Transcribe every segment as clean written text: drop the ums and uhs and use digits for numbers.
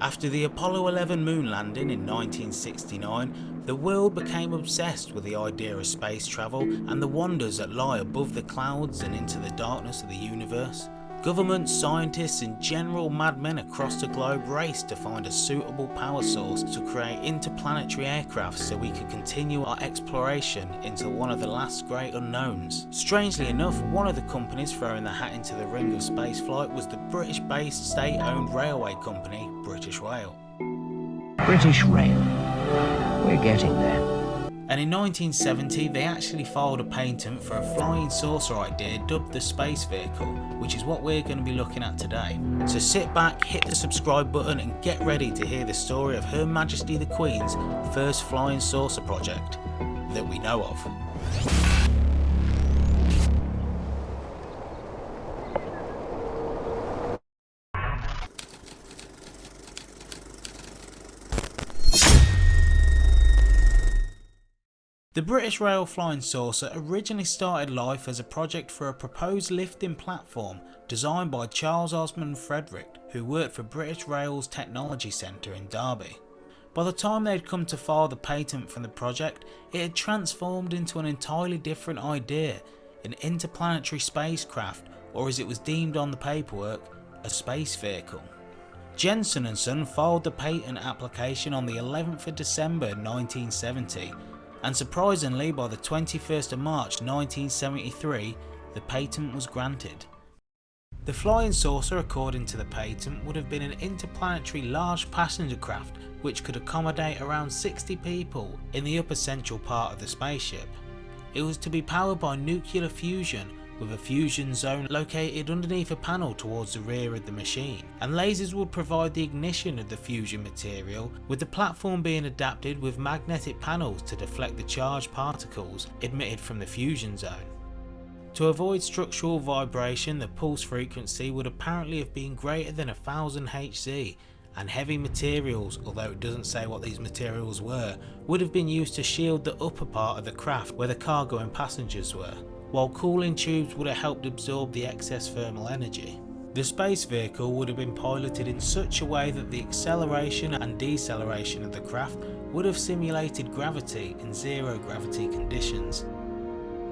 After the Apollo 11 moon landing in 1969, the world became obsessed with the idea of space travel and the wonders that lie above the clouds and into the darkness of the universe. Governments, scientists and general madmen across the globe raced to find a suitable power source to create interplanetary aircraft so we could continue our exploration into one of the last great unknowns. Strangely enough, one of the companies throwing the hat into the ring of spaceflight was the British-based state-owned railway company, British Rail. British Rail. We're getting there. And in 1970 they actually filed a patent for a flying saucer idea dubbed the space vehicle, which is what we're going to be looking at today. So sit back, hit the subscribe button and get ready to hear the story of Her Majesty the Queen's first flying saucer project that we know of. The British Rail Flying Saucer originally started life as a project for a proposed lifting platform designed by Charles Osmond Frederick, who worked for British Rail's Technology Centre in Derby. By the time they had come to file the patent for the project, it had transformed into an entirely different idea, an interplanetary spacecraft, or as it was deemed on the paperwork, a space vehicle. Jensen & Son filed the patent application on the 11th of December 1970. And surprisingly, by the 21st of March 1973, the patent was granted. The flying saucer, according to the patent, would have been an interplanetary large passenger craft which could accommodate around 60 people in the upper central part of the spaceship. It was to be powered by nuclear fusion, with a fusion zone located underneath a panel towards the rear of the machine, and lasers would provide the ignition of the fusion material, with the platform being adapted with magnetic panels to deflect the charged particles emitted from the fusion zone. To avoid structural vibration, the pulse frequency would apparently have been greater than 1000 Hz, and heavy materials, although it doesn't say what these materials were, would have been used to shield the upper part of the craft where the cargo and passengers were, while cooling tubes would have helped absorb the excess thermal energy. The space vehicle would have been piloted in such a way that the acceleration and deceleration of the craft would have simulated gravity in zero gravity conditions.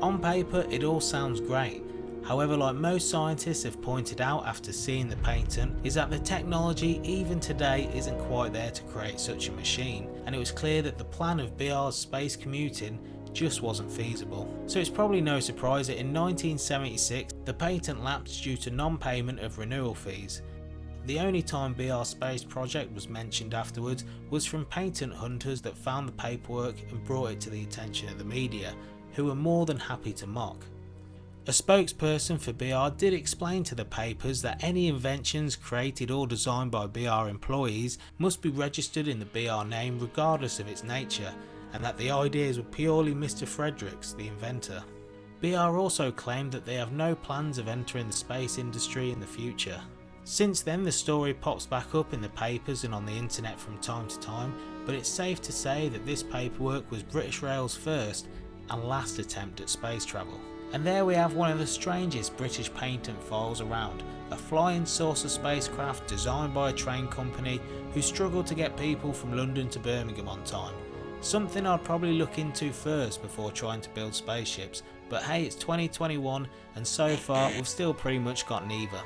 On paper it all sounds great, however, like most scientists have pointed out after seeing the patent, is that the technology even today isn't quite there to create such a machine, and it was clear that the plan of BR's space commuting just wasn't feasible. So it's probably no surprise that in 1976 the patent lapsed due to non-payment of renewal fees. The only time BR Space Project was mentioned afterwards was from patent hunters that found the paperwork and brought it to the attention of the media, who were more than happy to mock. A spokesperson for BR did explain to the papers that any inventions created or designed by BR employees must be registered in the BR name regardless of its nature, and that the ideas were purely Mr. Frederick's, the inventor. BR also claimed that they have no plans of entering the space industry in the future. Since then the story pops back up in the papers and on the internet from time to time, but it's safe to say that this paperwork was British Rail's first and last attempt at space travel. And there we have one of the strangest British patent files around, a flying saucer spacecraft designed by a train company who struggled to get people from London to Birmingham on time. Something I'd probably look into first before trying to build spaceships, but hey, it's 2021 and so far we've still pretty much got neither.